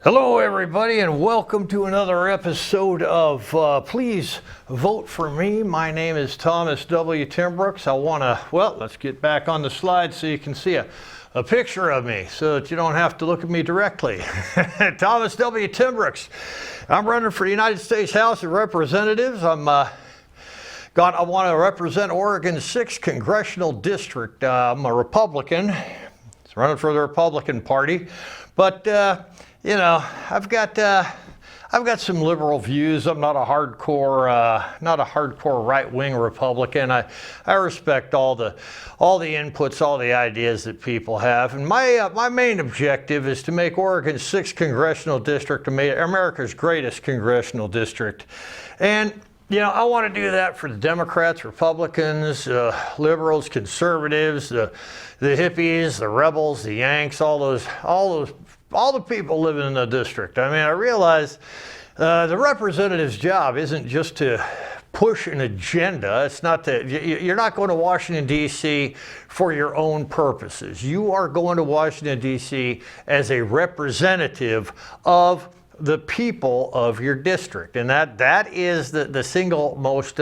Hello, everybody, and welcome to another episode of Please Vote for Me. My name is Thomas W. Timbrooks. Let's get back on the slide so you can see a picture of me so that you don't have to look at me directly. Thomas W. Timbrooks. I'm running for the United States House of Representatives. I want to represent Oregon's 6th Congressional District. I'm a Republican. It's running for the Republican Party, but I've got some liberal views. I'm not a hardcore right-wing Republican. I respect all the inputs, all the ideas that people have. And my main objective is to make Oregon's 6th Congressional District America's greatest congressional district. And I want to do that for the Democrats, Republicans, liberals, conservatives, the hippies, the rebels, the Yanks, all the people living in the district. I mean, I realize the representative's job isn't just to push an agenda. It's not that you're not going to Washington, D.C. for your own purposes. You are going to Washington, D.C. as a representative of the people of your district. And that is the single most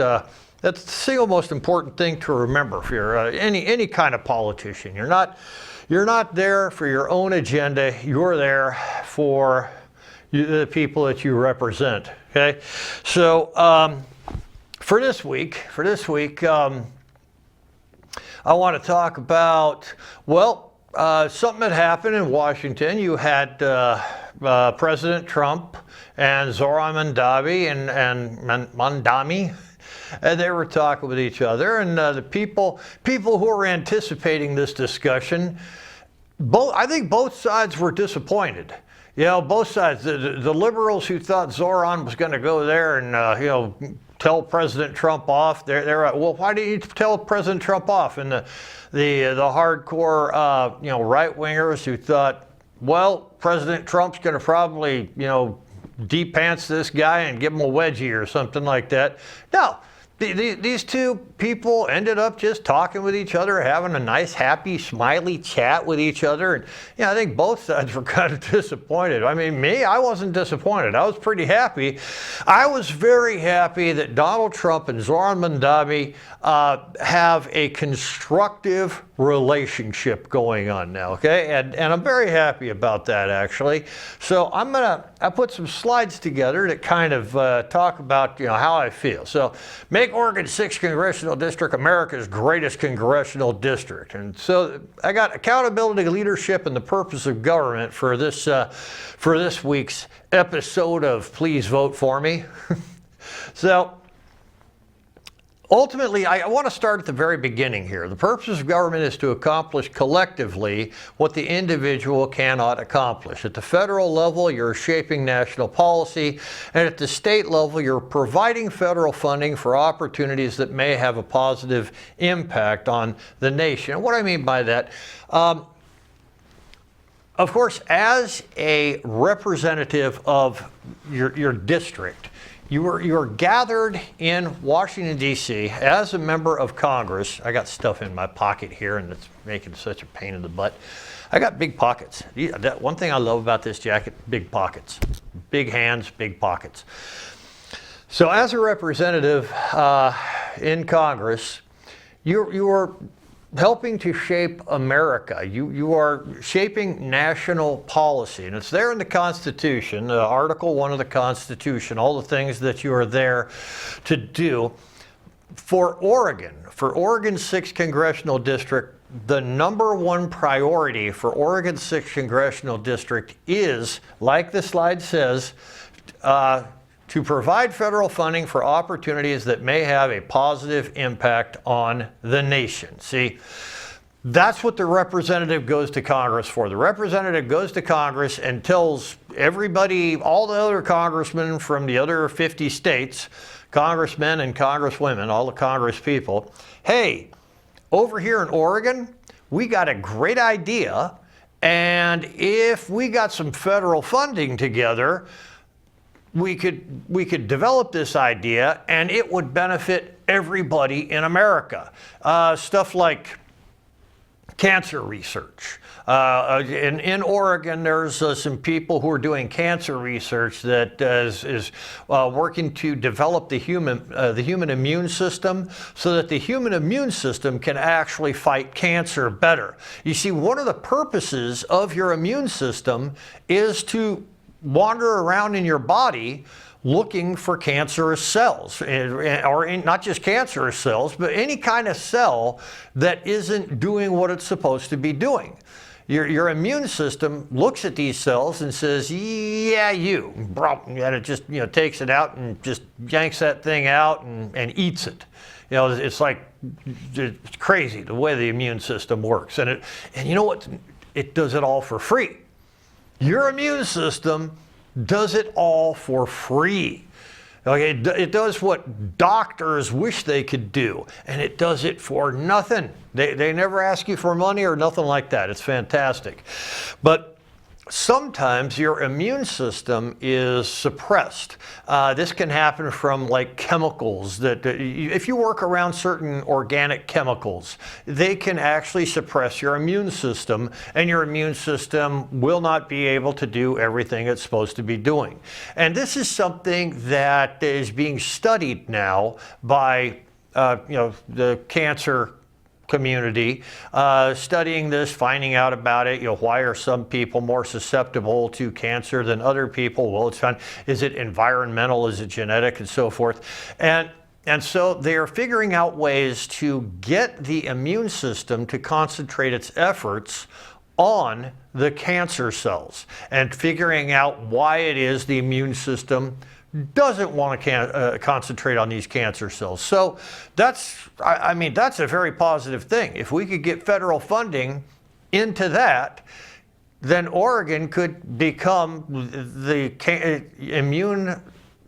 that's the single most important thing to remember if you're any kind of politician. You're not there for your own agenda. You're there for the people that you represent. Okay, so for this week, I want to talk about something that happened in Washington. You had President Trump and Zohran and Mamdani. And they were talking with each other, and the people who were anticipating this discussion, I think both sides were disappointed. Both sides. The liberals who thought Zohran was going to go there and tell President Trump off, they're well, why didn't you tell President Trump off? And the hardcore right wingers who thought, well, President Trump's going to probably deep pants this guy and give him a wedgie or something like that. No. These two people ended up just talking with each other, having a nice, happy, smiley chat with each other. And I think both sides were kind of disappointed. I mean, I wasn't disappointed. I was pretty happy. I was very happy that Donald Trump and Zohran Mamdani have a constructive relationship going on now, okay? And I'm very happy about that, actually. So I put some slides together that kind of talk about how I feel. So make Oregon's 6th Congressional District America's greatest congressional district. And so I got accountability, leadership, and the purpose of government for this week's episode of Please Vote for Me. So ultimately, I want to start at the very beginning here. The purpose of government is to accomplish collectively what the individual cannot accomplish. At the federal level, you're shaping national policy, and at the state level, you're providing federal funding for opportunities that may have a positive impact on the nation. And what I mean by that, of course, as a representative of your district, you are gathered in Washington, D.C. as a member of Congress. I got stuff in my pocket here, and it's making such a pain in the butt. I got big pockets. One thing I love about this jacket, big pockets. Big hands, big pockets. So as a representative in Congress, you are helping to shape America. You are shaping national policy, and it's there in the Constitution, Article 1 of the Constitution, all the things that you are there to do. For Oregon's 6th Congressional District, the number one priority for Oregon's 6th Congressional District is, like the slide says, to provide federal funding for opportunities that may have a positive impact on the nation. See, that's what the representative goes to Congress for. The representative goes to Congress and tells everybody, all the other congressmen from the other 50 states, congressmen and congresswomen, all the Congress people, hey, over here in Oregon, we got a great idea, and if we got some federal funding together, we could develop this idea and it would benefit everybody in America. Stuff like cancer research. In Oregon, there's some people who are doing cancer research that is working to develop the human immune system so that the human immune system can actually fight cancer better. You see, one of the purposes of your immune system is to wander around in your body looking for cancerous cells, or not just cancerous cells, but any kind of cell that isn't doing what it's supposed to be doing. Your immune system looks at these cells and says, yeah, you, and it just takes it out and just yanks that thing out and eats it. It's like, it's crazy the way the immune system works. And you know what? It does it all for free. Your immune system does it all for free. Okay, it does what doctors wish they could do, and it does it for nothing. They never ask you for money or nothing like that. It's fantastic. But sometimes your immune system is suppressed. This can happen from like chemicals that if you work around certain organic chemicals, they can actually suppress your immune system, and your immune system will not be able to do everything it's supposed to be doing. And this is something that is being studied now by the cancer community, studying this, finding out about it. Why are some people more susceptible to cancer than other people? Well, it's found, is it environmental, is it genetic, and so forth. And so they are figuring out ways to get the immune system to concentrate its efforts on the cancer cells, and figuring out why it is the immune system doesn't want to concentrate on these cancer cells. So that's a very positive thing. If we could get federal funding into that, then Oregon could become the immune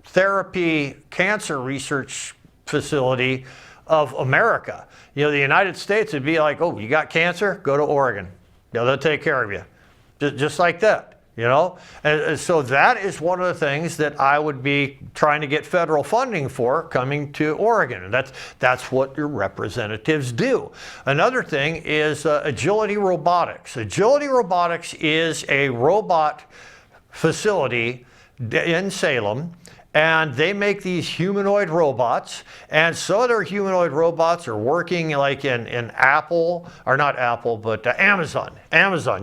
therapy cancer research facility of America. The United States would be like, oh, you got cancer? Go to Oregon. They'll take care of you. Just like that. And so that is one of the things that I would be trying to get federal funding for, coming to Oregon. And that's what your representatives do. Another thing is Agility Robotics. Agility Robotics is a robot facility in Salem, and they make these humanoid robots, and so their humanoid robots are working like in Apple, or not Apple, but Amazon.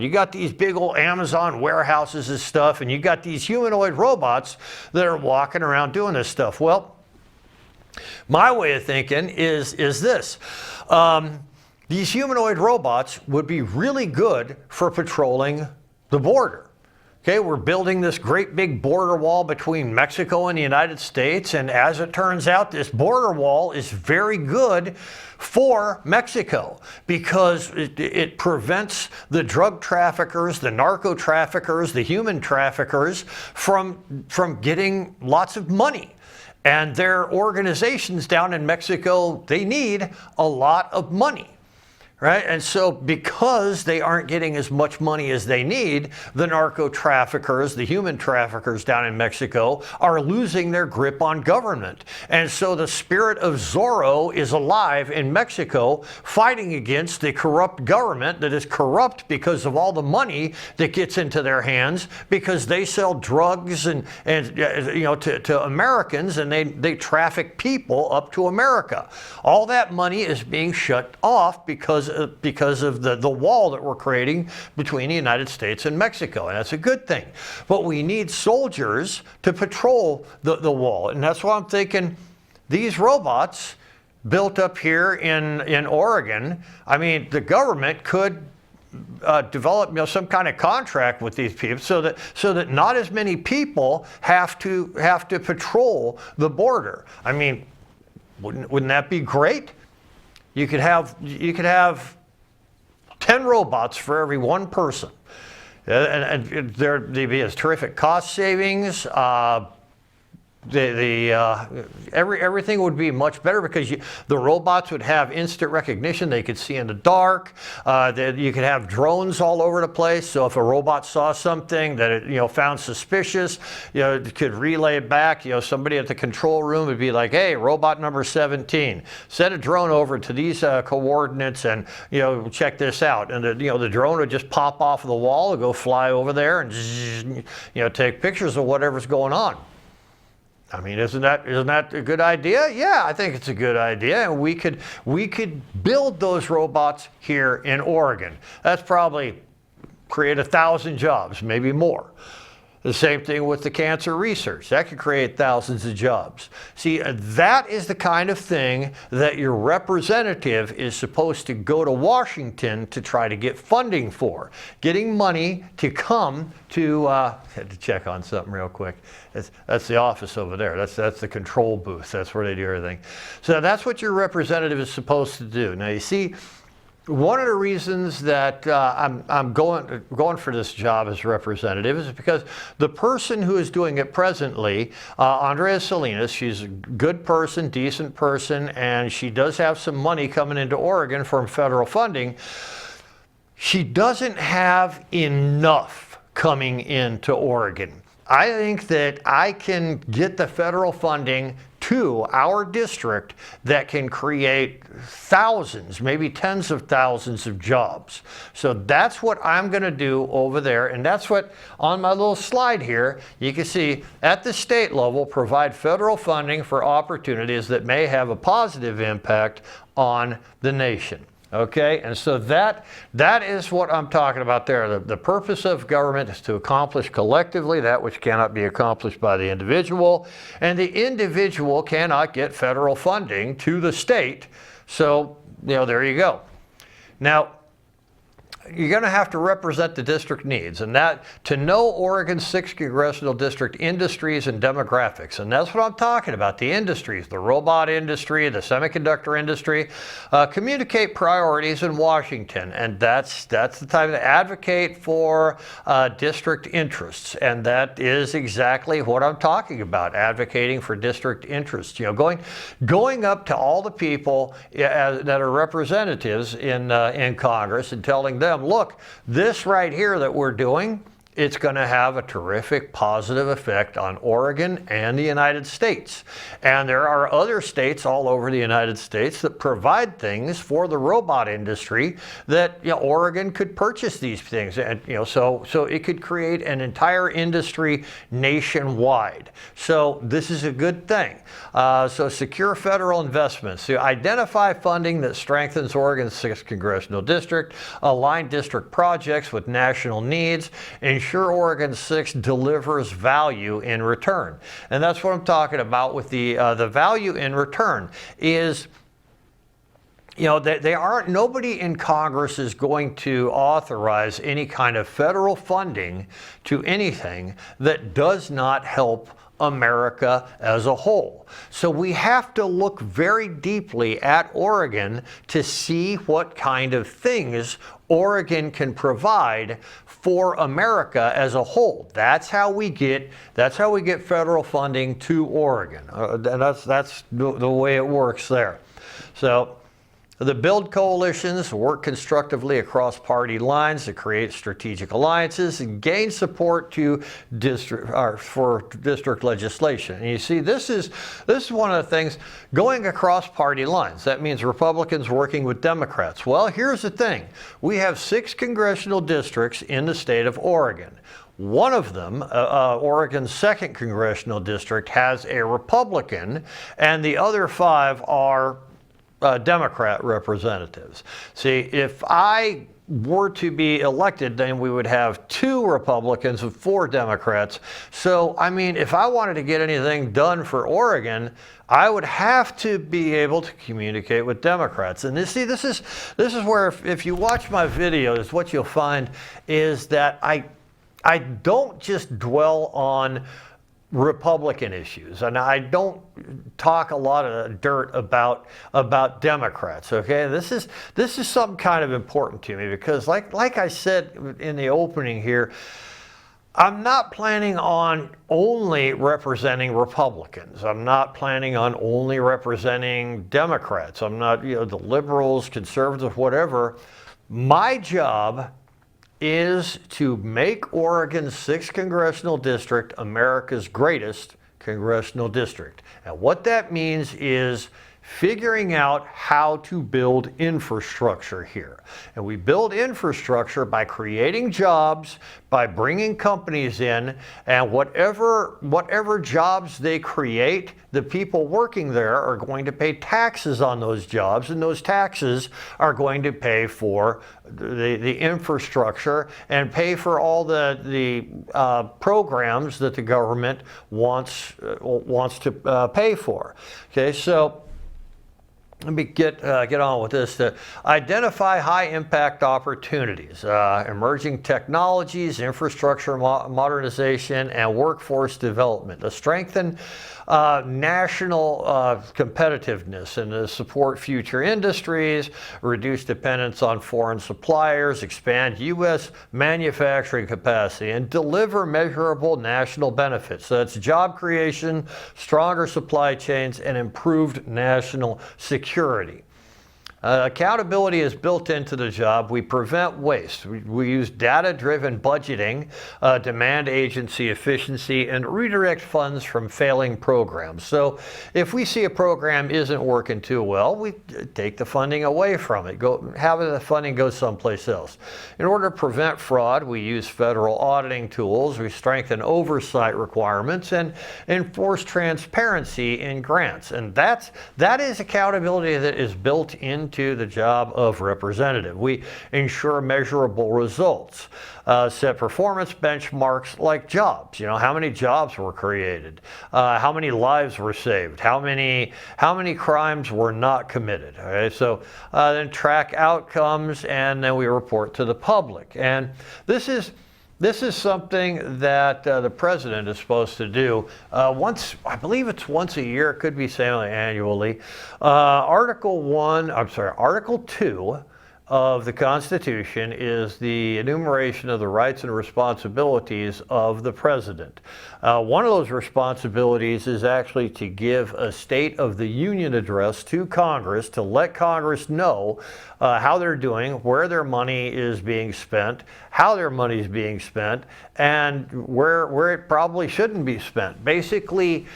You got these big old Amazon warehouses and stuff, and you got these humanoid robots that are walking around doing this stuff. Well, my way of thinking is this. These humanoid robots would be really good for patrolling the border. Okay, we're building this great big border wall between Mexico and the United States, and as it turns out, this border wall is very good for Mexico because it prevents the drug traffickers, the narco traffickers, the human traffickers from getting lots of money. And their organizations down in Mexico, they need a lot of money. Right? And so because they aren't getting as much money as they need, the narco traffickers, the human traffickers down in Mexico are losing their grip on government. And so the spirit of Zorro is alive in Mexico, fighting against the corrupt government that is corrupt because of all the money that gets into their hands, because they sell drugs and to Americans, and they traffic people up to America. All that money is being shut off because of the wall that we're creating between the United States and Mexico, and that's a good thing. But we need soldiers to patrol the wall, and that's why I'm thinking these robots built up here in Oregon. I mean, the government could develop some kind of contract with these people so that not as many people have to patrol the border. I mean, wouldn't that be great? You could have 10 robots for every one person. And there'd be a terrific cost savings. everything would be much better because the robots would have instant recognition. They could see in the dark. You could have drones all over the place. So if a robot saw something that it found suspicious, it could relay it back. Somebody at the control room would be like, "Hey, robot number 17, send a drone over to these coordinates and check this out." And the drone would just pop off of the wall and go fly over there and take pictures of whatever's going on. I mean, isn't that a good idea? Yeah, I think it's a good idea, and we could build those robots here in Oregon. That's probably create 1,000 jobs, maybe more. The same thing with the cancer research. That could create thousands of jobs. See, that is the kind of thing that your representative is supposed to go to Washington to try to get funding for. Getting money to come to, had to check on something real quick. That's the office over there. That's the control booth. That's where they do everything. So that's what your representative is supposed to do. Now you see, one of the reasons that I'm going for this job as representative is because the person who is doing it presently, Andrea Salinas, she's a good person, decent person, and she does have some money coming into Oregon from federal funding. She doesn't have enough coming into Oregon. I think that I can get the federal funding to our district that can create thousands, maybe tens of thousands of jobs. So that's what I'm going to do over there. And that's what, on my little slide here, you can see at the state level, provide federal funding for opportunities that may have a positive impact on the nation. Okay, and so that is what I'm talking about there. The purpose of government is to accomplish collectively that which cannot be accomplished by the individual, and the individual cannot get federal funding to the state. So, there you go. Now, you're going to have to represent the district needs, and that to know Oregon's 6th Congressional District industries and demographics. And that's what I'm talking about, the industries, the robot industry, the semiconductor industry. Communicate priorities in Washington, and that's the time to advocate for district interests. And that is exactly what I'm talking about, advocating for district interests. Going up to all the people that are representatives in Congress and telling them, look, this right here that we're doing, it's going to have a terrific positive effect on Oregon and the United States. And there are other states all over the United States that provide things for the robot industry that Oregon could purchase these things, and so it could create an entire industry nationwide. So this is a good thing. So secure federal investments. So identify funding that strengthens Oregon's 6th Congressional District, align district projects with national needs, ensure Oregon 6 delivers value in return. And that's what I'm talking about with the value in return is, nobody in Congress is going to authorize any kind of federal funding to anything that does not help America as a whole. So we have to look very deeply at Oregon to see what kind of things Oregon can provide for America as a whole. That's how we get federal funding to Oregon. And that's the way it works there. So the build coalitions, work constructively across party lines to create strategic alliances and gain support for district legislation. And you see, this is one of the things, going across party lines. That means Republicans working with Democrats. Well, here's the thing. We have 6 congressional districts in the state of Oregon. One of them, Oregon's 2nd Congressional District, has a Republican, and the other 5 are Democrat representatives. See, if I were to be elected, then we would have 2 Republicans and 4 Democrats. So, I mean, if I wanted to get anything done for Oregon, I would have to be able to communicate with Democrats. And this is where, if you watch my videos, what you'll find is that I don't just dwell on Republican issues, and I don't talk a lot of dirt about Democrats. Okay, this is some kind of important to me because, like I said in the opening here, I'm not planning on only representing Republicans. I'm not planning on only representing Democrats. I'm not, the liberals, conservatives, whatever. My job is to make Oregon's 6th congressional district America's greatest congressional district. And what that means is figuring out how to build infrastructure here. And we build infrastructure by creating jobs, by bringing companies in, and whatever jobs they create, the people working there are going to pay taxes on those jobs, and those taxes are going to pay for the infrastructure and pay for all the programs that the government wants to pay for. Okay, so let me get on with this. To identify high-impact opportunities, emerging technologies, infrastructure modernization, and workforce development. To strengthen national competitiveness and to support future industries, reduce dependence on foreign suppliers, expand U.S. manufacturing capacity, and deliver measurable national benefits. So that's job creation, stronger supply chains, and improved national security. Accountability is built into the job. We prevent waste. We use data-driven budgeting, demand agency efficiency, and redirect funds from failing programs. So if we see a program isn't working too well, we take the funding away from it. Have the funding go someplace else. In order to prevent fraud, we use federal auditing tools. We strengthen oversight requirements and enforce transparency in grants. And that is accountability that is built into the job of representative. We ensure measurable results, set performance benchmarks like jobs. How many jobs were created, how many lives were saved, how many crimes were not committed. Okay, so then track outcomes, and then we report to the public. And this is something that the president is supposed to do I believe it's once a year, it could be semi-annually. Article 2 of the Constitution is the enumeration of the rights and responsibilities of the president. One of those responsibilities is actually to give a State of the Union address to Congress to let Congress know how they're doing, where their money is being spent, how their money is being spent, and where it probably shouldn't be spent. Basically,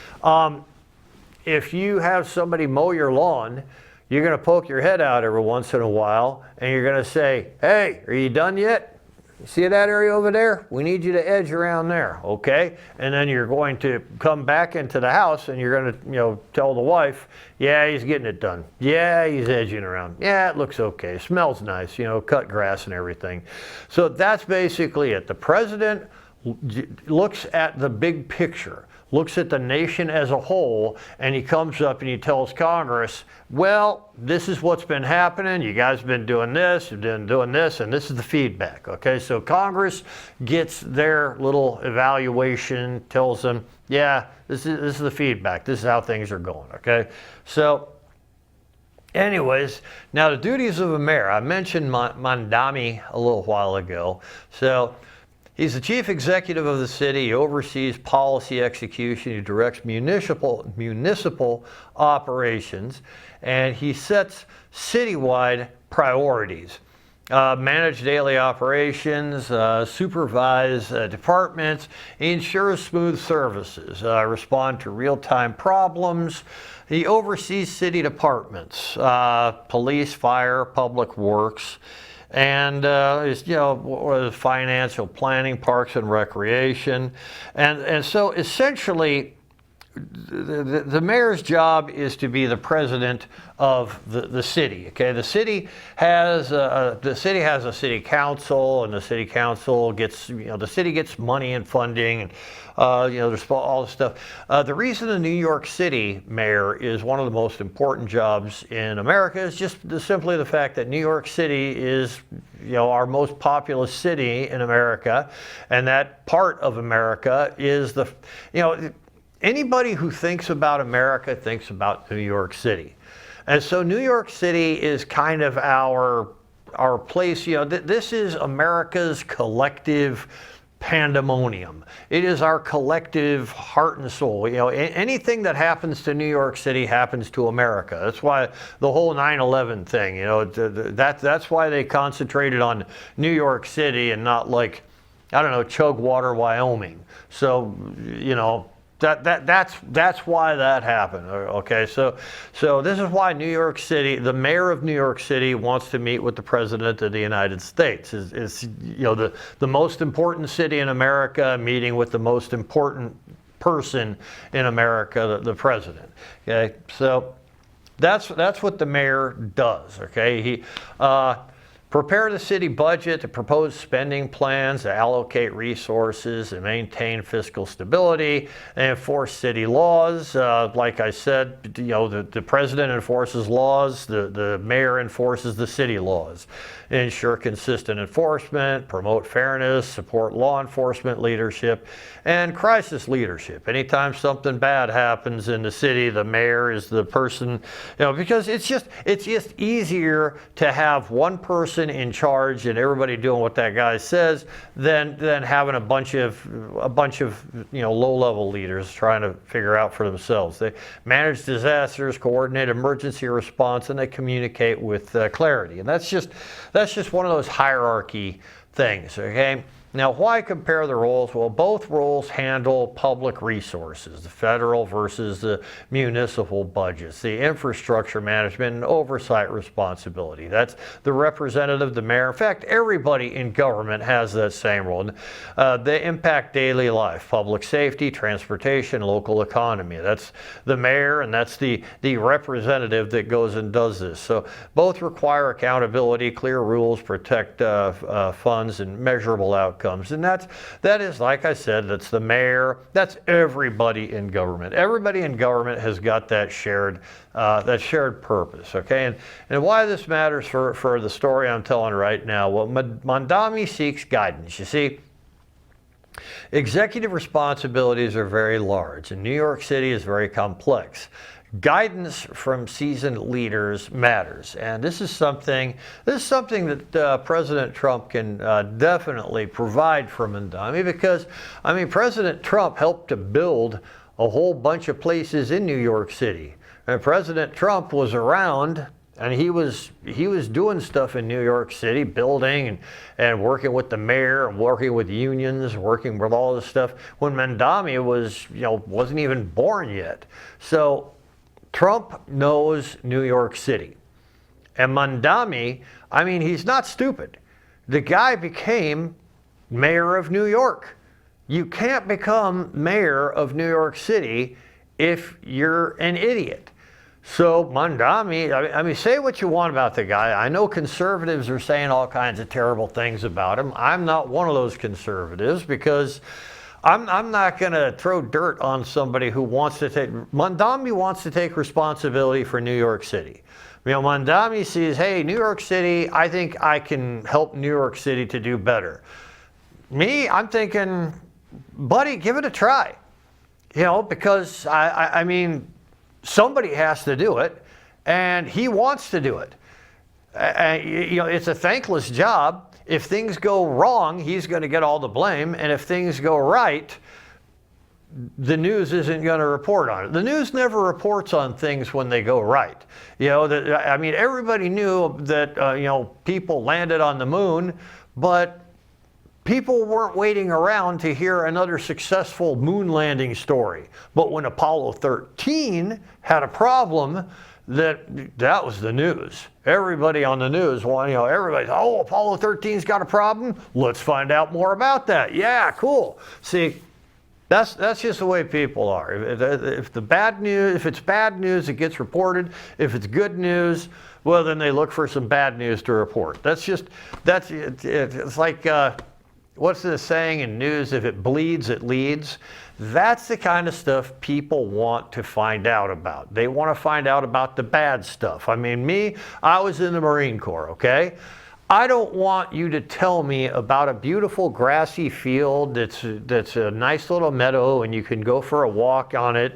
if you have somebody mow your lawn, you're going to poke your head out every once in a while, and you're going to say, "Hey, are you done yet? See that area over there? We need you to edge around there, okay?" And then you're going to come back into the house, and you're going to, tell the wife, "Yeah, he's getting it done. Yeah, he's edging around. Yeah, it looks okay. It smells nice, cut grass and everything." So that's basically it. The president looks at the big picture, looks at the nation as a whole, and he comes up and he tells Congress, "Well, this is what's been happening. You guys have been doing this, you've been doing this, and this is the feedback." Okay, so Congress gets their little evaluation, tells them, "Yeah, this is the feedback. This is how things are going." Okay, so anyways, now the duties of a mayor. I mentioned Mamdani a little while ago. So he's the chief executive of the city. He oversees policy execution. He directs municipal operations, and he sets citywide priorities. Manage daily operations, supervise departments, ensures smooth services, respond to real-time problems. He oversees city departments, police, fire, public works, and financial planning, parks and recreation. And so essentially, the mayor's job is to be the president of the city. Okay, the city has a city council, and the city council gets the city gets money and funding, and there's all this stuff. The reason the New York City mayor is one of the most important jobs in America is just simply the fact that New York City is our most populous city in America, and that part of America is anybody who thinks about America thinks about New York City. And so New York City is kind of our place. This is America's collective pandemonium. It is our collective heart and soul. You know, anything that happens to New York City happens to America. That's why the whole 9/11 thing, you know, that's why they concentrated on New York City and not, like, I don't know, Chugwater, Wyoming. So, you know, that's why that happened. Okay, so this is why New York City, the mayor of New York City, wants to meet with the president of the United States. Is you know, the most important city in America meeting with the most important person in America, the president. Okay, so that's what the mayor does. Okay, he prepare the city budget to propose spending plans, to allocate resources, and maintain fiscal stability, and enforce city laws. Like I said, you know, the president enforces laws, the mayor enforces the city laws. Ensure consistent enforcement, promote fairness, support law enforcement leadership, and crisis leadership. Anytime something bad happens in the city, the mayor is the person, you know, because it's just easier to have one person in charge and everybody doing what that guy says than having a bunch of you know, low-level leaders trying to figure out for themselves. They manage disasters, coordinate emergency response, and they communicate with clarity. And that's just one of those hierarchy things. Okay. Now, why compare the roles? Well, both roles handle public resources, the federal versus the municipal budgets, the infrastructure management and oversight responsibility. That's the representative, the mayor. In fact, everybody in government has that same role. They impact daily life, public safety, transportation, local economy. That's the mayor, and that's the representative that goes and does this. So both require accountability, clear rules, protect funds, and measurable outcomes. And that is, like I said, that's the mayor, that's everybody in government. Everybody in government has got that shared purpose, okay? And why this matters for the story I'm telling right now, well, Mamdani seeks guidance. You see, executive responsibilities are very large, and New York City is very complex. Guidance from seasoned leaders matters, and this is something that President Trump can definitely provide for Mamdani, because I mean, President Trump helped to build a whole bunch of places in New York City, and President Trump was around. And he was doing stuff in New York City, building and working with the mayor, and working with unions, working with all this stuff when Mamdani wasn't even born yet. So Trump knows New York City. And Mamdani, I mean, he's not stupid. The guy became mayor of New York. You can't become mayor of New York City if you're an idiot. So Mamdani, I mean, say what you want about the guy. I know conservatives are saying all kinds of terrible things about him. I'm not one of those conservatives, because I'm not going to throw dirt on somebody who wants to take. Mamdani wants to take responsibility for New York City. You know, Mamdani sees, hey, New York City, I think I can help New York City to do better. Me, I'm thinking, buddy, give it a try. You know, because I mean, somebody has to do it, and he wants to do it. You know, it's a thankless job. If things go wrong, he's going to get all the blame, and if things go right, the news isn't going to report on it. The news never reports on things when they go right. You know, I mean, everybody knew that you know, people landed on the moon, but people weren't waiting around to hear another successful moon landing story. But when Apollo 13 had a problem, that was the news. Everybody on the news, well, you know, everybody's, oh, Apollo 13's got a problem. Let's find out more about that. Yeah, cool. See, that's just the way people are. If it's bad news, it gets reported. If it's good news, well, then they look for some bad news to report. It's like, what's the saying in news? If it bleeds, it leads. That's the kind of stuff people want to find out about. They want to find out about the bad stuff. I mean, I was in the Marine Corps, okay? I don't want you to tell me about a beautiful grassy field that's a nice little meadow and you can go for a walk on it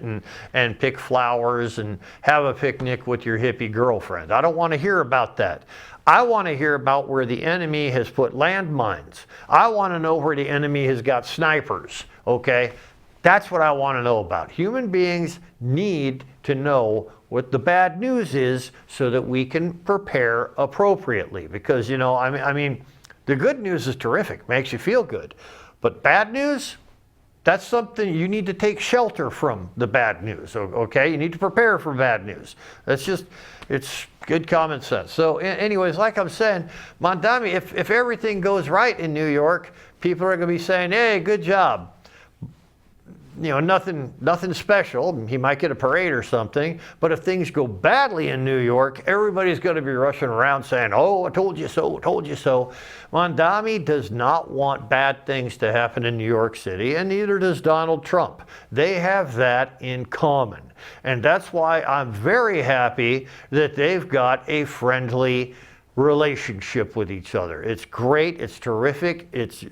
and pick flowers and have a picnic with your hippie girlfriend. I don't want to hear about that. I want to hear about where the enemy has put landmines. I want to know where the enemy has got snipers, okay? That's what I want to know about. Human beings need to know what the bad news is so that we can prepare appropriately. Because, you know, I mean, the good news is terrific, makes you feel good. But bad news, that's something you need to take shelter from the bad news, okay? You need to prepare for bad news. That's just, it's good common sense. So anyways, like I'm saying, Mamdani, if everything goes right in New York, people are going to be saying, hey, good job. You know, nothing special. He might get a parade or something. But if things go badly in New York, everybody's going to be rushing around saying, oh, I told you so, told you so. Mamdani does not want bad things to happen in New York City, and neither does Donald Trump. They have that in common. And that's why I'm very happy that they've got a friendly relationship with each other. It's great, it's terrific, it's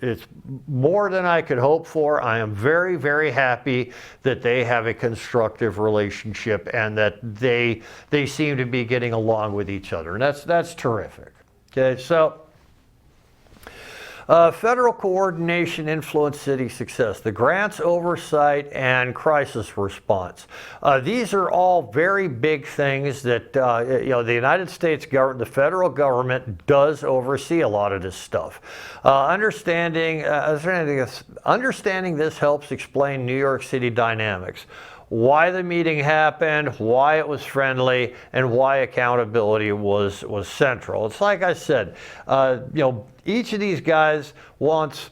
more than I could hope for. I am very, very happy that they have a constructive relationship and that they seem to be getting along with each other. And that's terrific. Okay, so federal coordination influence city success, the grants oversight and crisis response. These are all very big things that you know, the United States government, the federal government does oversee a lot of this stuff. Understanding this helps explain New York City dynamics. Why the meeting happened, why it was friendly, and why accountability was central. It's like I said, you know, each of these guys wants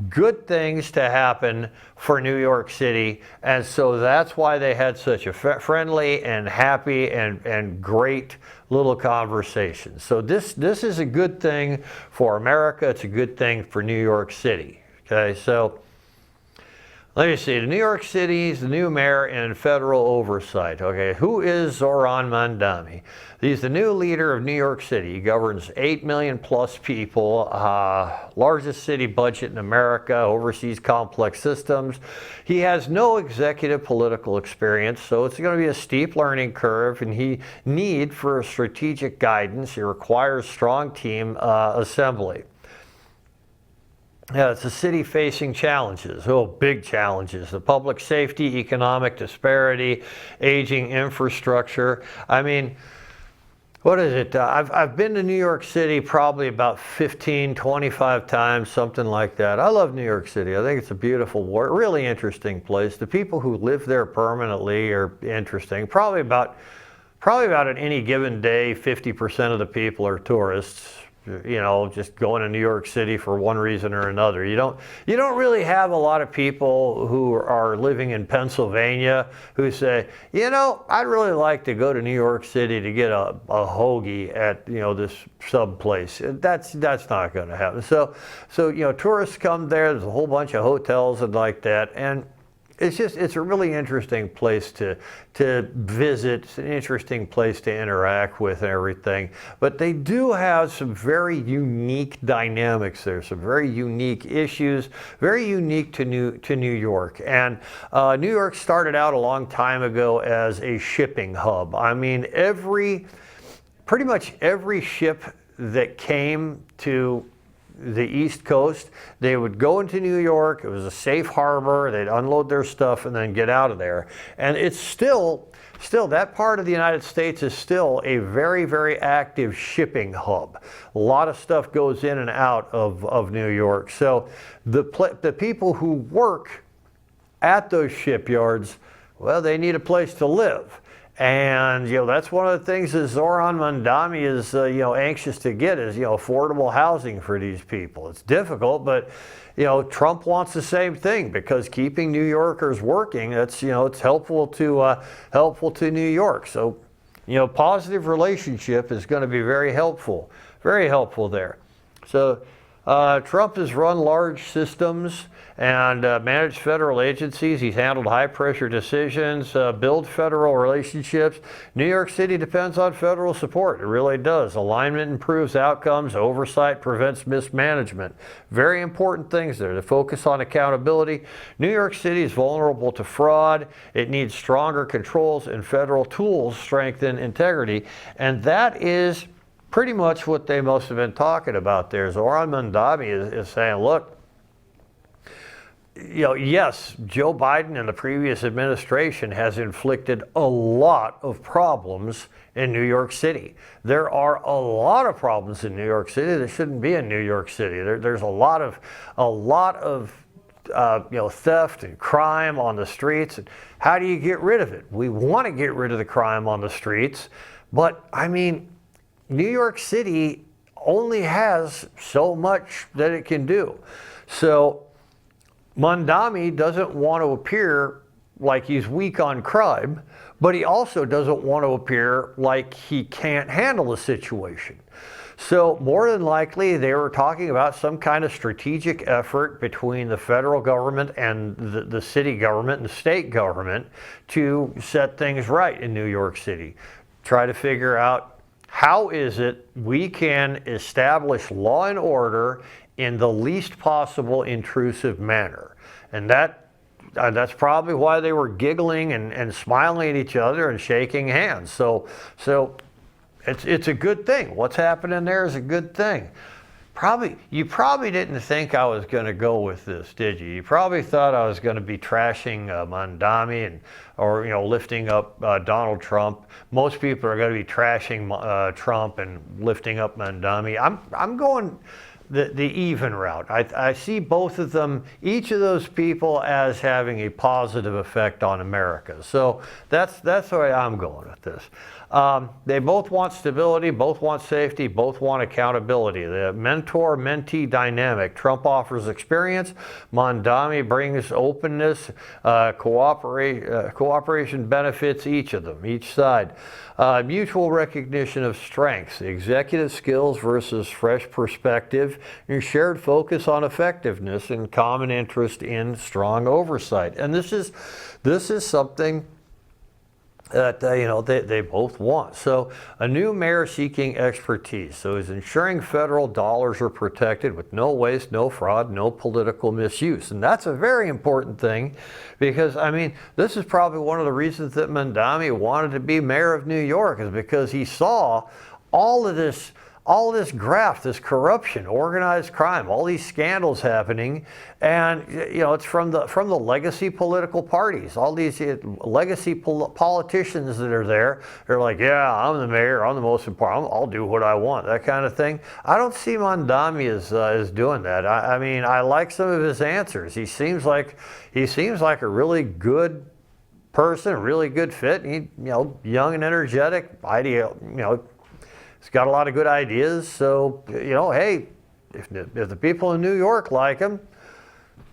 good things to happen for New York City, and so that's why they had such a friendly and happy and great little conversation. So this is a good thing for America. It's a good thing for New York City. Okay, so let me see, New York City's the new mayor and federal oversight. Okay, who is Zohran Mamdani? He's the new leader of New York City. He governs 8 million plus people, largest city budget in America, oversees complex systems. He has no executive political experience, so it's going to be a steep learning curve, and he needs for strategic guidance. He requires strong team assembly. Yeah, it's a city facing challenges, big challenges. The public safety, economic disparity, aging infrastructure. I mean, what is it? I've been to New York City probably about 15, 25 times, something like that. I love New York City. I think it's a beautiful, really interesting place. The people who live there permanently are interesting. Probably about at any given day, 50% of the people are tourists. You know, just going to New York City for one reason or another. You don't really have a lot of people who are living in Pennsylvania who say, you know, I'd really like to go to New York City to get a hoagie at, you know, this sub place. That's not going to happen. So you know, tourists come there. There's a whole bunch of hotels and like that, and it's a really interesting place to visit. It's an interesting place to interact with and everything. But they do have some very unique dynamics there, some very unique issues, very unique to New York. And New York started out a long time ago as a shipping hub. I mean, pretty much every ship that came to the East Coast, they would go into New York. It was a safe harbor. They'd unload their stuff and then get out of there. And it's still that part of the United States is still a very, very active shipping hub. A lot of stuff goes in and out of New York. So the people who work at those shipyards, well, they need a place to live. And, you know, that's one of the things that Zohran Mamdani is, you know, anxious to get is, you know, affordable housing for these people. It's difficult, but, you know, Trump wants the same thing because keeping New Yorkers working, that's, you know, it's helpful to New York. So, you know, positive relationship is going to be very helpful there. So Trump has run large systems and managed federal agencies. He's handled high-pressure decisions, built federal relationships. New York City depends on federal support. It really does. Alignment improves outcomes. Oversight prevents mismanagement. Very important things there. To focus on accountability. New York City is vulnerable to fraud. It needs stronger controls, and federal tools strengthen integrity. And that is pretty much what they must have been talking about there. Zohran Mamdani is saying, look, yes, Joe Biden and the previous administration has inflicted a lot of problems in New York City. There are a lot of problems in New York City that shouldn't be in New York City. There's a lot of theft and crime on the streets. And how do you get rid of it? We want to get rid of the crime on the streets, but I mean, New York City only has so much that it can do. So Mamdani doesn't want to appear like he's weak on crime, but he also doesn't want to appear like he can't handle the situation. So more than likely, they were talking about some kind of strategic effort between the federal government and the city government and the state government to set things right in New York City. Try to figure out, how is it we can establish law and order in the least possible intrusive manner? And that's probably why they were giggling and smiling at each other and shaking hands. So it's a good thing. What's happening there is a good thing. You probably didn't think I was going to go with this, did you? You probably thought I was going to be trashing Mamdani or lifting up Donald Trump. Most people are going to be trashing Trump and lifting up Mamdani. I'm going the even route. I see both of them, each of those people, as having a positive effect on America. So that's the way I'm going with this. They both want stability, both want safety, both want accountability. The mentor-mentee dynamic. Trump offers experience. Mamdani brings openness. Cooperation benefits each of them, each side. Mutual recognition of strengths. Executive skills versus fresh perspective. Your shared focus on effectiveness and common interest in strong oversight. And this is something that they both want. So a new mayor seeking expertise. So he's ensuring federal dollars are protected with no waste, no fraud, no political misuse. And that's a very important thing, because I mean, this is probably one of the reasons that Mamdani wanted to be mayor of New York, is because he saw all of this graft, this corruption, organized crime, all these scandals happening, and it's from the legacy political parties, all these legacy politicians that are there. They're like, yeah, I'm the mayor, I'm the most important, I'll do what I want, that kind of thing. I don't see Mamdani as doing that. I mean, I like some of his answers. He seems like a really good person, a really good fit. He, young and energetic, he's got a lot of good ideas. So, hey, if the people in New York like him,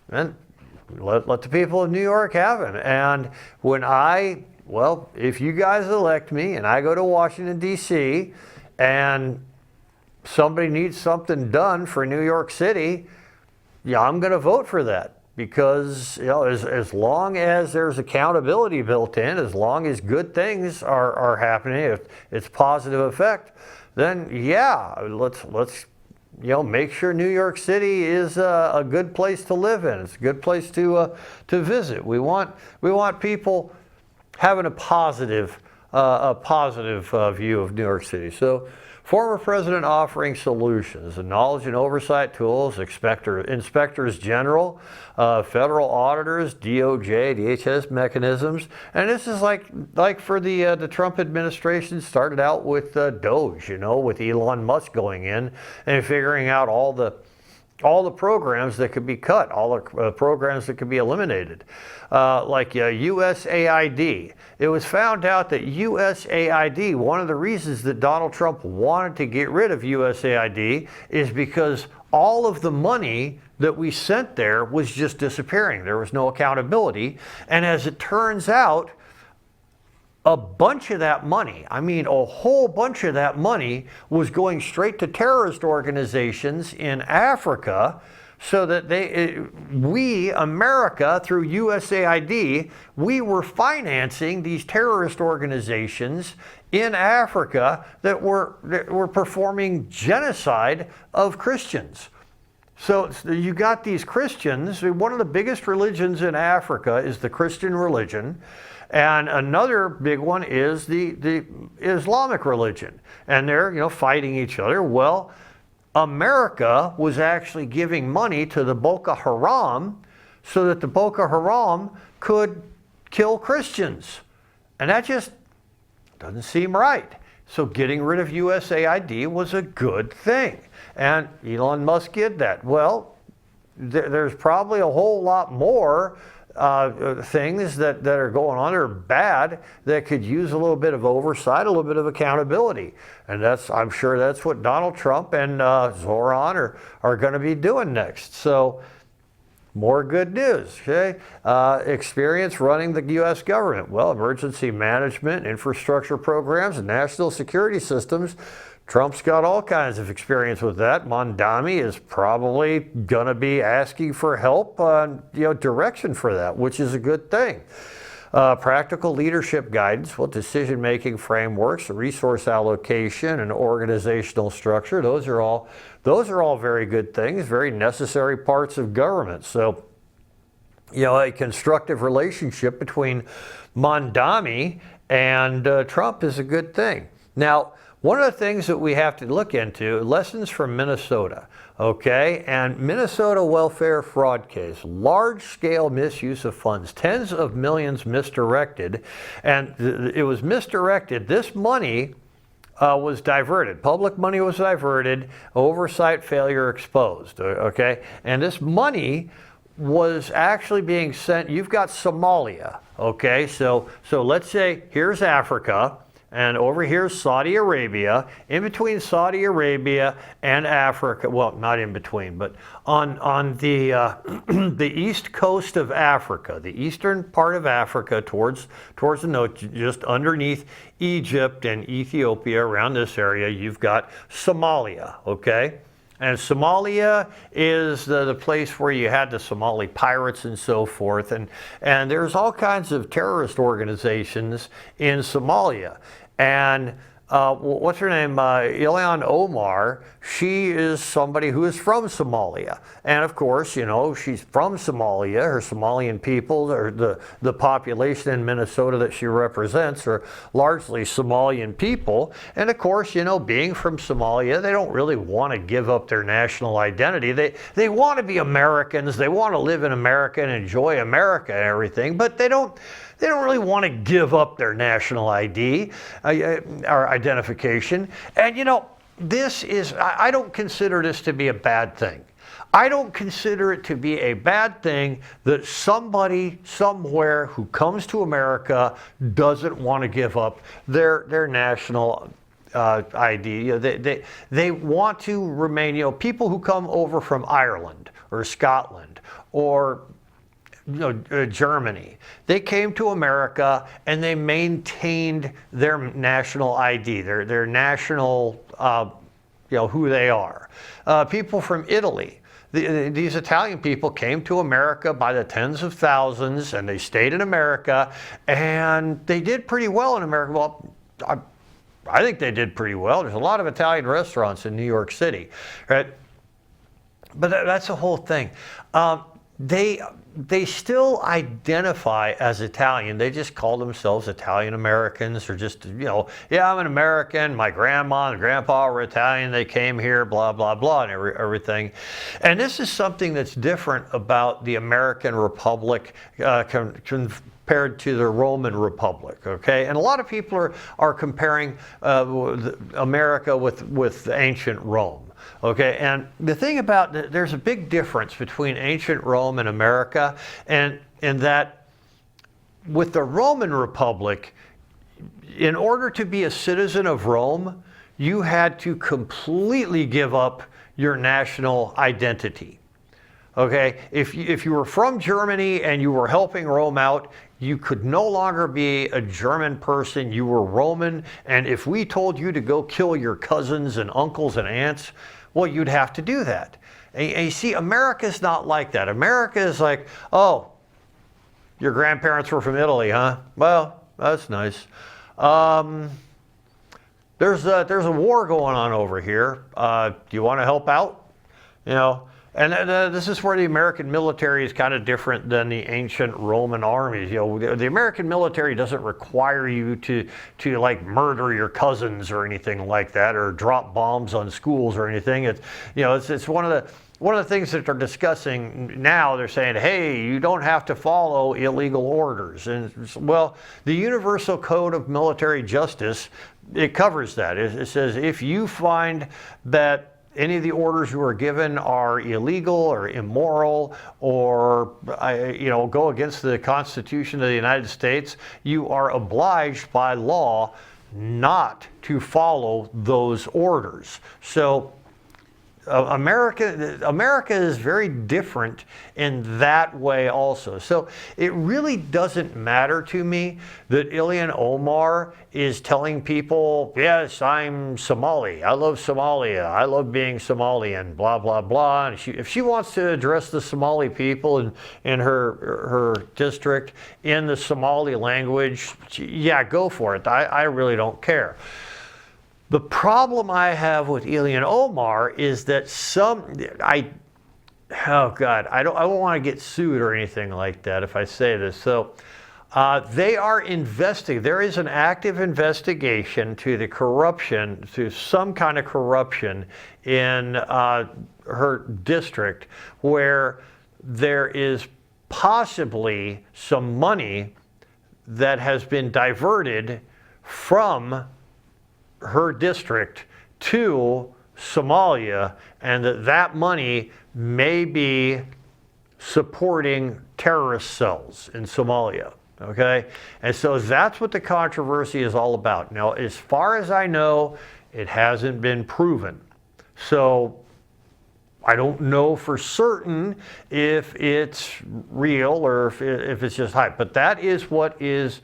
then let the people of New York have him. And if you guys elect me and I go to Washington, D.C., and somebody needs something done for New York City, I'm going to vote for that. Because as long as there's accountability built in, as long as good things are happening, if it's positive effect, then let's make sure New York City is a good place to live in. It's a good place to visit. We want people having a positive view of New York City. So, former president offering solutions, knowledge and oversight tools, inspectors general, federal auditors, DOJ, DHS mechanisms. And this is like for the Trump administration started out with Doge, with Elon Musk going in and figuring out all the programs that could be cut, all the programs that could be eliminated, like USAID. It was found out that USAID, one of the reasons that Donald Trump wanted to get rid of USAID is because all of the money that we sent there was just disappearing. There was no accountability. And as it turns out, a bunch of that money, I mean a whole bunch of that money, was going straight to terrorist organizations in Africa, so that we, America, through USAID, we were financing these terrorist organizations in Africa that were performing genocide of Christians. So you got these Christians. One of the biggest religions in Africa is the Christian religion. And another big one is the Islamic religion. And they're, fighting each other. Well, America was actually giving money to the Boko Haram so that the Boko Haram could kill Christians. And that just doesn't seem right. So getting rid of USAID was a good thing. And Elon Musk did that. Well, there's probably a whole lot more things that are going on that are bad that could use a little bit of oversight, a little bit of accountability. And I'm sure that's what Donald Trump and Zohran are going to be doing next. So more good news, okay? Experience running the U.S. government. Well, emergency management, infrastructure programs, and national security systems. Trump's got all kinds of experience with that. Mamdani is probably going to be asking for help, direction for that, which is a good thing. Practical leadership guidance, decision-making frameworks, resource allocation, and organizational structure. Those are all very good things, very necessary parts of government. So, a constructive relationship between Mamdani and Trump is a good thing. Now, one of the things that we have to look into, lessons from Minnesota, okay? And Minnesota welfare fraud case, large-scale misuse of funds, tens of millions misdirected, and it was misdirected. This money was diverted. Public money was diverted, oversight failure exposed, okay? And this money was actually being sent. You've got Somalia, okay? So let's say here's Africa, and over here is Saudi Arabia. In between Saudi Arabia and Africa, well, not in between, but on the the east coast of Africa, the eastern part of Africa towards the north, just underneath Egypt and Ethiopia, around this area, you've got Somalia, okay? And Somalia is the place where you had the Somali pirates and so forth. And there's all kinds of terrorist organizations in Somalia. And what's her name? Ilhan Omar, she is somebody who is from Somalia. And of course, she's from Somalia. Her Somalian people, or the population in Minnesota that she represents, are largely Somalian people. And of course, being from Somalia, they don't really want to give up their national identity. They want to be Americans. They want to live in America and enjoy America and everything, but they don't really want to give up their national ID or identification. And I don't consider this to be a bad thing. I don't consider it to be a bad thing that somebody somewhere who comes to America doesn't want to give up their national ID. They want to remain, people who come over from Ireland or Scotland or Germany. They came to America and they maintained their national ID, their national, who they are. People from Italy. These Italian people came to America by the tens of thousands, and they stayed in America, and they did pretty well in America. Well, I think they did pretty well. There's a lot of Italian restaurants in New York City, right? But that's the whole thing. They still identify as Italian. They just call themselves Italian Americans, or just, yeah, I'm an American. My grandma and grandpa were Italian. They came here, blah, blah, blah, and everything. And this is something that's different about the American Republic compared to the Roman Republic, okay? And a lot of people are comparing America with ancient Rome. Okay, and the thing about there's a big difference between ancient Rome and America, and in that with the Roman Republic, in order to be a citizen of Rome, you had to completely give up your national identity. Okay, if you were from Germany and you were helping Rome out, you could no longer be a German person. You were Roman, and if we told you to go kill your cousins and uncles and aunts, well, you'd have to do that. And you see, America's not like that. America is like, oh, your grandparents were from Italy, huh? Well, that's nice. There's a war going on over here. Do you want to help out? You know, and this is where the American military is kind of different than the ancient Roman armies. You know, the American military doesn't require you to like murder your cousins or anything like that, or drop bombs on schools or anything. It's one of the things that they're discussing now. They're saying, hey, you don't have to follow illegal orders. And well, the Universal Code of Military Justice, it covers that. It says if you find that any of the orders you are given are illegal or immoral or go against the Constitution of the United States, you are obliged by law not to follow those orders. So America is very different in that way also. So it really doesn't matter to me that Ilhan Omar is telling people, yes, I'm Somali. I love Somalia. I love being Somalian, blah, blah, blah. And if she wants to address the Somali people in her district in the Somali language, yeah, go for it. I really don't care. The problem I have with Ilhan Omar is that I don't want to get sued or anything like that if I say this. So they are investigating. There is an active investigation to the corruption, to some kind of corruption in her district, where there is possibly some money that has been diverted from her district to Somalia, and that money may be supporting terrorist cells in Somalia. Okay? And so that's what the controversy is all about. Now, as far as I know, it hasn't been proven. So I don't know for certain if it's real or if it's just hype, but that is what is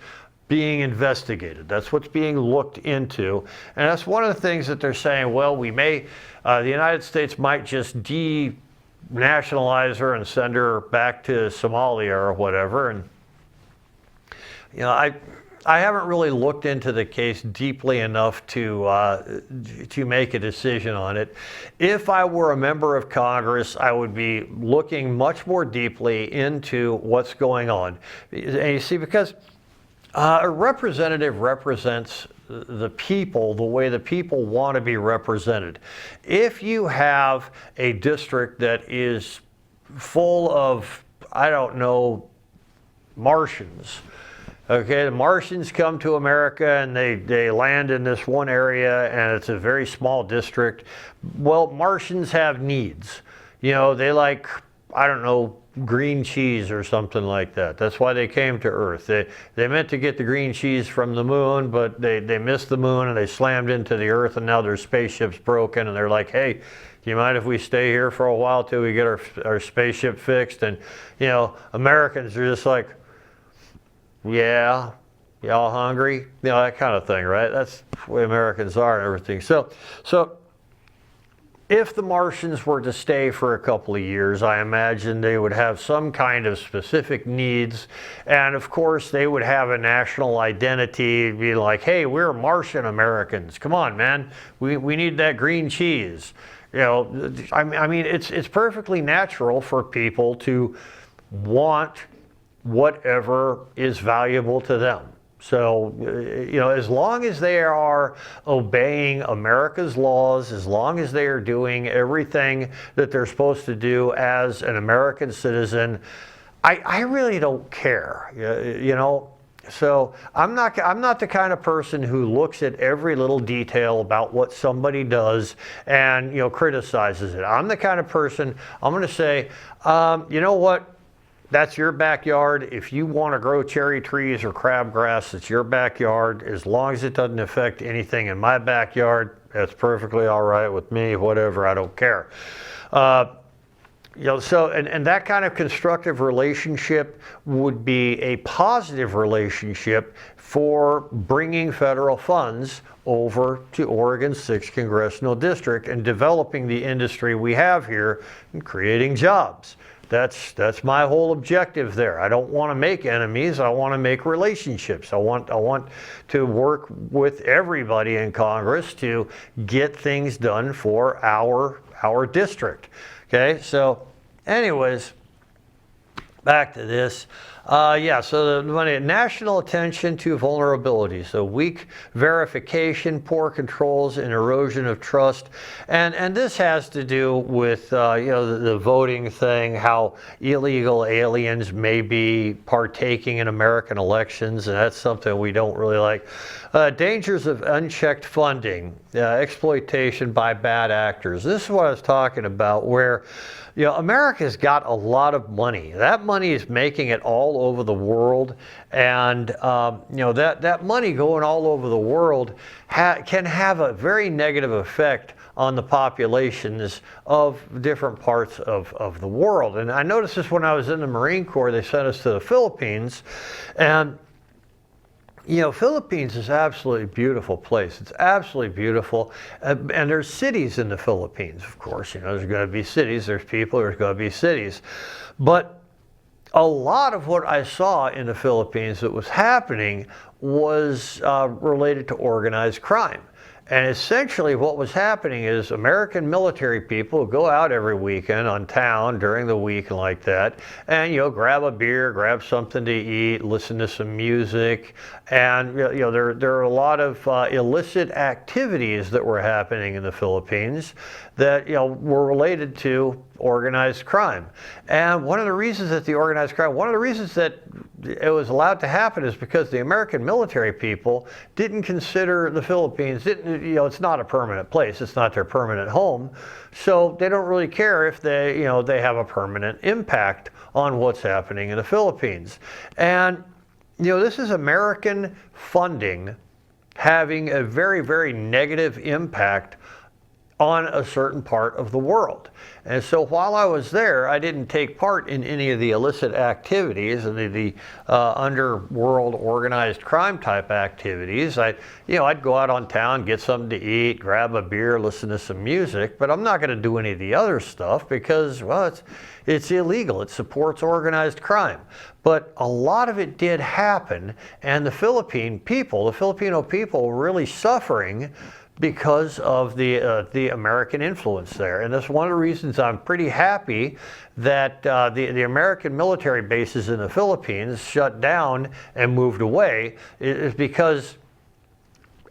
being investigated. That's what's being looked into. And that's one of the things that they're saying, well, we may, the United States might just denationalize her and send her back to Somalia or whatever. And, I haven't really looked into the case deeply enough to make a decision on it. If I were a member of Congress, I would be looking much more deeply into what's going on. And you see, because a representative represents the people the way the people want to be represented. If you have a district that is full of, I don't know, Martians, okay, the Martians come to America and they land in this one area and it's a very small district. Well, Martians have needs. They like, I don't know, green cheese or something like that. That's why they came to Earth. They meant to get the green cheese from the moon, but they missed the moon and they slammed into the Earth, and now their spaceship's broken, and they're like, hey, do you mind if we stay here for a while till we get our spaceship fixed? And Americans are just like, yeah, y'all hungry? That kind of thing, right? That's the way Americans are and everything. So if the Martians were to stay for a couple of years, I imagine they would have some kind of specific needs. And of course, they would have a national identity, be like, hey, we're Martian Americans. Come on, man. We need that green cheese. I mean, it's perfectly natural for people to want whatever is valuable to them. So, as long as they are obeying America's laws, as long as they are doing everything that they're supposed to do as an American citizen, I really don't care, So I'm not the kind of person who looks at every little detail about what somebody does and, criticizes it. I'm the kind of person, I'm going to say, you know what? That's your backyard. If you want to grow cherry trees or crabgrass, it's your backyard. As long as it doesn't affect anything in my backyard, that's perfectly all right with me, whatever, I don't care. So, and that kind of constructive relationship would be a positive relationship for bringing federal funds over to Oregon's 6th Congressional District and developing the industry we have here and creating jobs. That's my whole objective there. I don't want to make enemies. I want to make relationships. I want to work with everybody in Congress to get things done for our district. Okay, so anyways, back to this. So the money, national attention to vulnerabilities, so weak verification, poor controls, and erosion of trust, and this has to do with the voting thing, how illegal aliens may be partaking in American elections, and that's something we don't really like. Dangers of unchecked funding, exploitation by bad actors. This is what I was talking about, where America's got a lot of money. That money is making it all over the world, and that money going all over the world can have a very negative effect on the populations of different parts of the world. And I noticed this when I was in the Marine Corps. They sent us to the Philippines, and Philippines is absolutely beautiful place. It's absolutely beautiful. And there's cities in the Philippines, of course. There's going to be cities, there's people, there's going to be cities. But a lot of what I saw in the Philippines that was happening was related to organized crime. And essentially what was happening is American military people go out every weekend on town during the week and like that, and grab a beer, grab something to eat, listen to some music, and there are a lot of illicit activities that were happening in the Philippines that were related to organized crime. And one of the reasons that it was allowed to happen is because the American military people didn't consider the Philippines, it's not a permanent place, it's not their permanent home, so they don't really care if they have a permanent impact on what's happening in the Philippines. And this is American funding having a very, very negative impact on a certain part of the world. And so while I was there, I didn't take part in any of the illicit activities and the underworld organized crime type activities. I'd go out on town, get something to eat, grab a beer, listen to some music, but I'm not going to do any of the other stuff because, well, it's illegal. It supports organized crime. But a lot of it did happen, and the Filipino people were really suffering because of the American influence there. And that's one of the reasons I'm pretty happy that the American military bases in the Philippines shut down and moved away, is because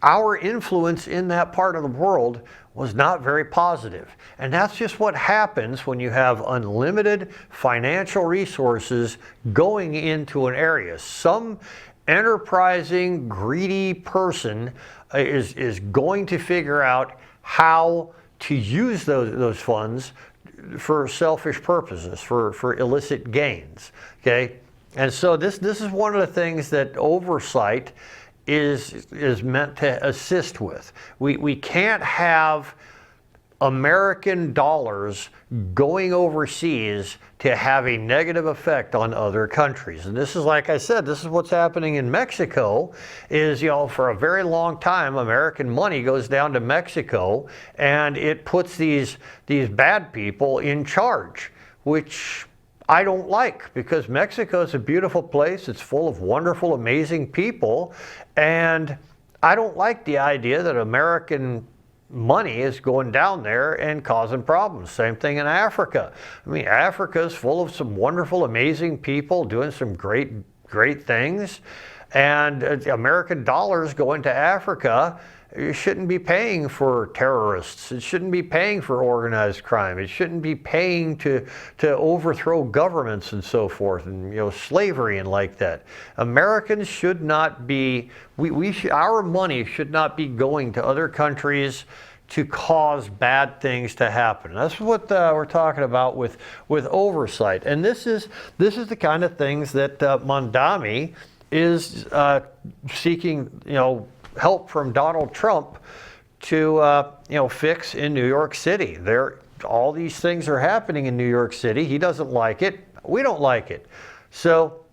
our influence in that part of the world was not very positive. And that's just what happens when you have unlimited financial resources going into an area. Some enterprising, greedy person is going to figure out how to use those funds for selfish purposes, for illicit gains. Okay, and so this is one of the things that oversight is meant to assist with. We can't have American dollars going overseas to have a negative effect on other countries. And this is, like I said, this is what's happening in Mexico, is, for a very long time, American money goes down to Mexico and it puts these bad people in charge, which I don't like, because Mexico is a beautiful place. It's full of wonderful, amazing people. And I don't like the idea that American money is going down there and causing problems. Same thing in Africa. I mean, Africa is full of some wonderful, amazing people doing some great things. And American dollars going to Africa, it shouldn't be paying for terrorists. It shouldn't be paying for organized crime. It shouldn't be paying to overthrow governments and so forth, and slavery and like that. Americans should not be. Our money should not be going to other countries to cause bad things to happen. That's what we're talking about with oversight. And this is the kind of things that Mamdani is seeking, help from Donald Trump to fix in New York City. all these things are happening in New York City. He doesn't like it. We don't like it. So,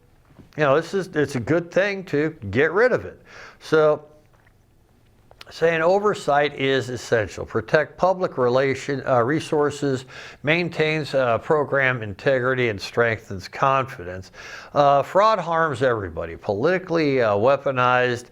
it's a good thing to get rid of it. So, saying oversight is essential. Protect public resources, maintains program integrity, and strengthens confidence. Fraud harms everybody. Politically weaponized,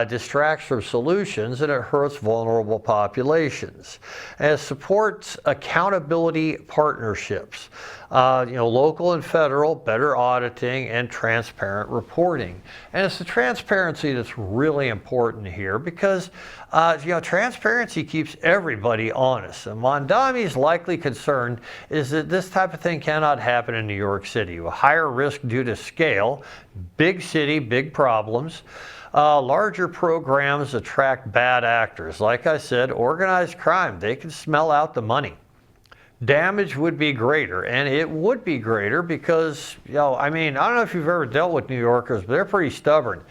distracts from solutions, and it hurts vulnerable populations. And it supports accountability partnerships. Local and federal, better auditing, and transparent reporting. And it's the transparency that's really important here because, transparency keeps everybody honest. And Mamdani's likely concern is that this type of thing cannot happen in New York City. A higher risk due to scale, big city, big problems. Larger programs attract bad actors. Like I said, organized crime, they can smell out the money. Damage would be greater, and it would be greater because, I don't know if you've ever dealt with New Yorkers, but they're pretty stubborn.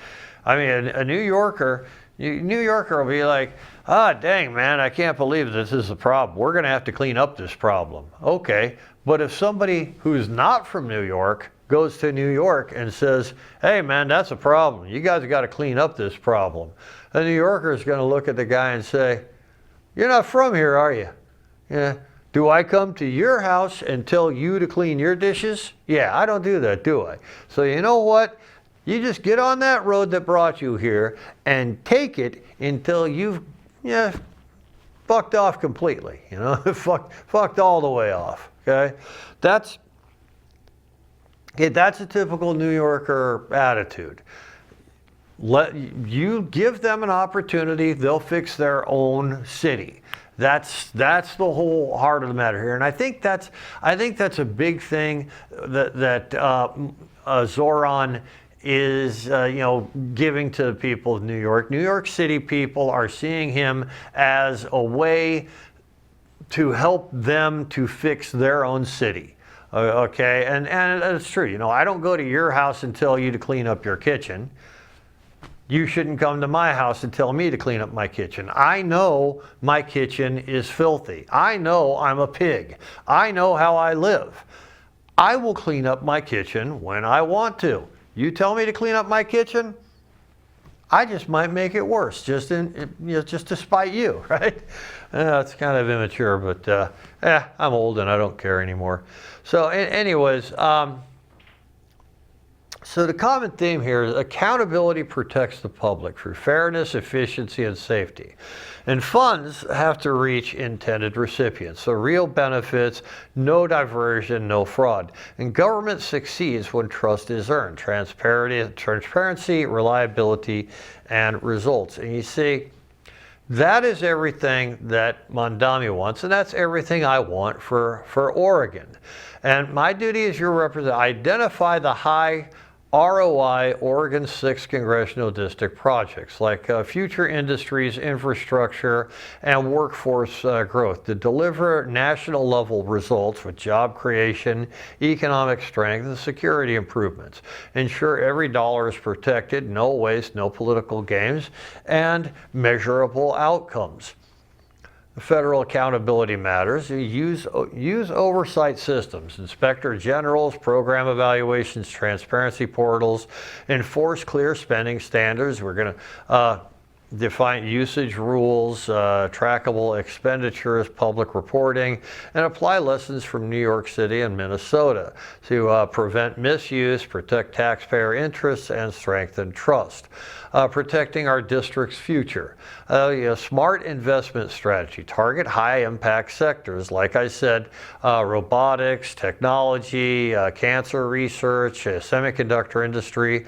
A New Yorker will be like, dang, man, I can't believe this is a problem. We're going to have to clean up this problem. Okay, but if somebody who's not from New York goes to New York and says, hey, man, that's a problem. You guys have got to clean up this problem. A New Yorker is going to look at the guy and say, you're not from here, are you? Yeah. Do I come to your house and tell you to clean your dishes? Yeah, I don't do that, do I? So you know what? You just get on that road that brought you here and take it until you've fucked off completely. Fucked all the way off. Okay? That's a typical New Yorker attitude. You give them an opportunity, they'll fix their own city. That's the whole heart of the matter here, and I think that's a big thing that Zohran is giving to the people of New York. New York City people are seeing him as a way to help them to fix their own city. Okay, and it's true. I don't go to your house and tell you to clean up your kitchen. You shouldn't come to my house and tell me to clean up my kitchen. I know my kitchen is filthy. I know I'm a pig. I know how I live. I will clean up my kitchen when I want to. You tell me to clean up my kitchen, I just might make it worse, just to spite you, right? It's kind of immature, but I'm old and I don't care anymore. So anyways, so the common theme here is accountability protects the public through fairness, efficiency, and safety. And funds have to reach intended recipients. So real benefits, no diversion, no fraud. And government succeeds when trust is earned. Transparency, reliability, and results. And you see, that is everything that Mamdani wants, and that's everything I want for Oregon. And my duty as your representative, identify the high ROI Oregon 6th Congressional District projects like future industries, infrastructure, and workforce growth to deliver national level results with job creation, economic strength, and security improvements. Ensure every dollar is protected, no waste, no political games, and measurable outcomes. Federal accountability matters. Use oversight systems, inspector generals, program evaluations, transparency portals, enforce clear spending standards. We're going to define usage rules, trackable expenditures, public reporting, and apply lessons from New York City and Minnesota to prevent misuse, protect taxpayer interests, and strengthen trust. Protecting our district's future. Smart investment strategy. Target high impact sectors. Like I said, robotics, technology, cancer research, semiconductor industry.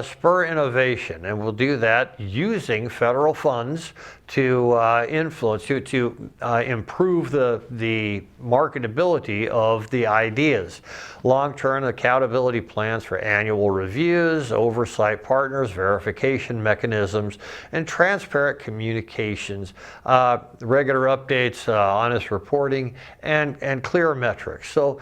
Spur innovation. And we'll do that using federal funds to influence, to improve the marketability of the ideas. Long-term accountability plans for annual reviews, oversight partners, verification mechanisms, and transparent communications, regular updates, honest reporting, and clear metrics. So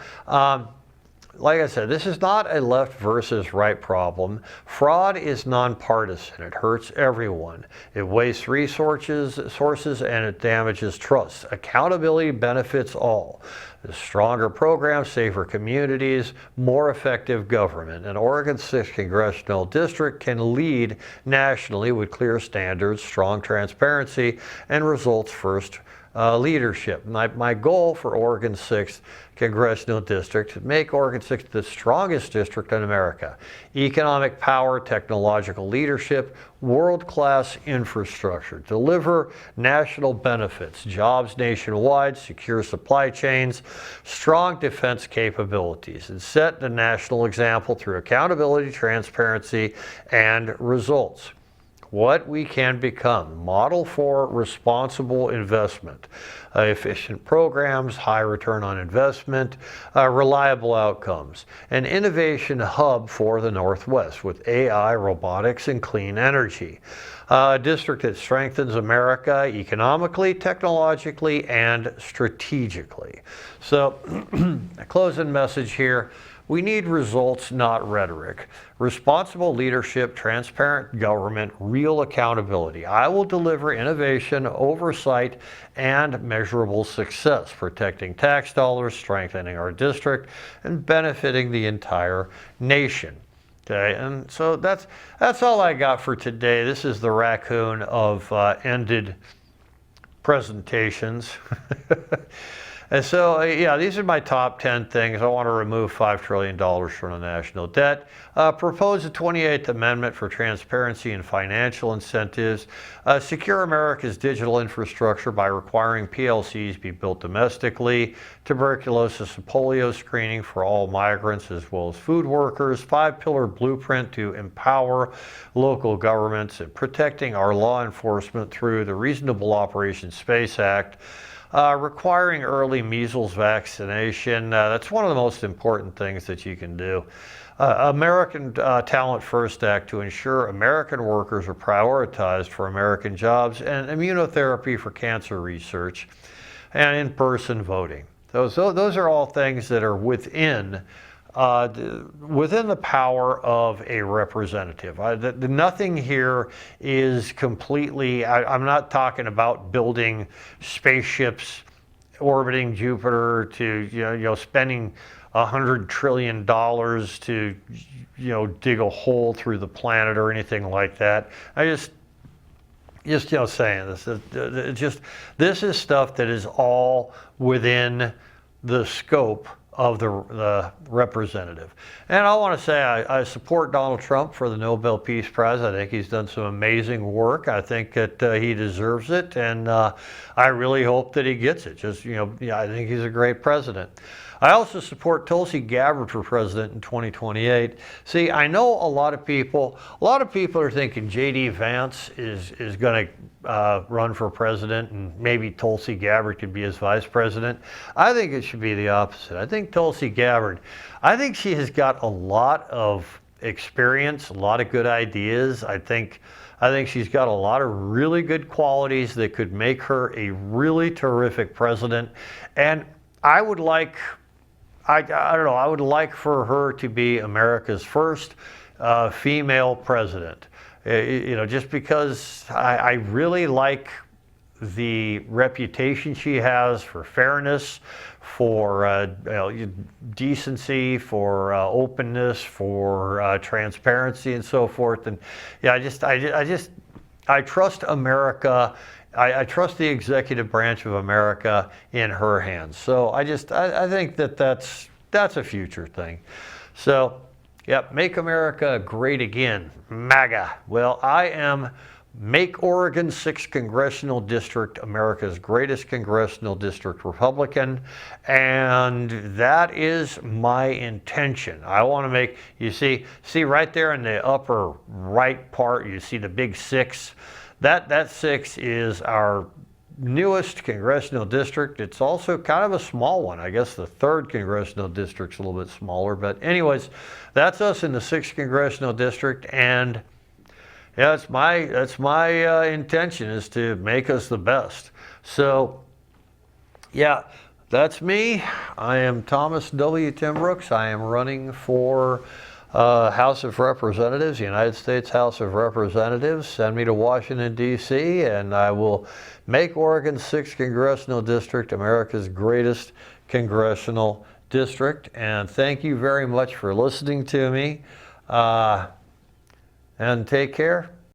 like I said, this is not a left versus right problem. Fraud is nonpartisan. It hurts everyone. It wastes resources, and it damages trust. Accountability benefits all. The stronger programs, safer communities, more effective government. An Oregon 6th Congressional District can lead nationally with clear standards, strong transparency, and results-first leadership. My goal for Oregon 6th Congressional District is to make Oregon 6th the strongest district in America. Economic power, technological leadership, world-class infrastructure, deliver national benefits, jobs nationwide, secure supply chains, strong defense capabilities, and set the national example through accountability, transparency, and results. What we can become. Model for responsible investment, efficient programs, high return on investment, reliable outcomes. An innovation hub for the Northwest with AI, robotics, and clean energy. A district that strengthens America economically, technologically, and strategically. So, a closing message here. We need results, not rhetoric. Responsible leadership, transparent government, real accountability. I will deliver innovation, oversight, and measurable success, protecting tax dollars, strengthening our district, and benefiting the entire nation. Okay, and so that's all I got for today. This is the raccoon of ended presentations. And so, yeah, these are my top 10 things. I want to remove $5 trillion from the national debt. Propose a 28th Amendment for transparency and financial incentives. Secure America's digital infrastructure by requiring PLCs be built domestically. Tuberculosis and polio screening for all migrants as well as food workers. 5-pillar blueprint to empower local governments and protecting our law enforcement through the Reasonable Operations Space Act. Requiring early measles vaccination, that's one of the most important things that you can do. American Talent First Act to ensure American workers are prioritized for American jobs, and immunotherapy for cancer research, and in-person voting. Those are all things that are within the power of a representative. Nothing here is completely, I'm not talking about building spaceships orbiting Jupiter to, spending $100 trillion to, dig a hole through the planet or anything like that. Saying this is stuff that is all within the scope of the representative. And I want to say I support Donald Trump for the Nobel Peace Prize. I think he's done some amazing work. I think that he deserves it, and I really hope that he gets it. I think he's a great president. I also support Tulsi Gabbard for president in 2028. See, I know a lot of people are thinking J.D. Vance is going to run for president and maybe Tulsi Gabbard could be his vice president. I think it should be the opposite. I think Tulsi Gabbard, she has got a lot of experience, a lot of good ideas. I think she's got a lot of really good qualities that could make her a really terrific president. And I would like for her to be America's first female president. Just because I really like the reputation she has for fairness, for decency, for openness, for transparency, and so forth. And yeah, I trust America. I trust the executive branch of America in her hands. So I think that's a future thing. So, yep, make America great again, MAGA. Well, I am Make Oregon 6th Congressional District America's greatest congressional district Republican, and that is my intention. I want to make, you see right there in the upper right part, you see the big 6. That 6 is our newest congressional district. It's also kind of a small one. I guess the 3rd congressional district's a little bit smaller, but anyways, that's us in the 6th congressional district, and yeah, that's my intention is to make us the best. So, yeah, That's me. I am Thomas W. Timbrooks. I am running for House of Representatives, United States House of Representatives. Send me to Washington, D.C., and I will make Oregon's 6th Congressional District America's greatest congressional district. And thank you very much for listening to me. And take care.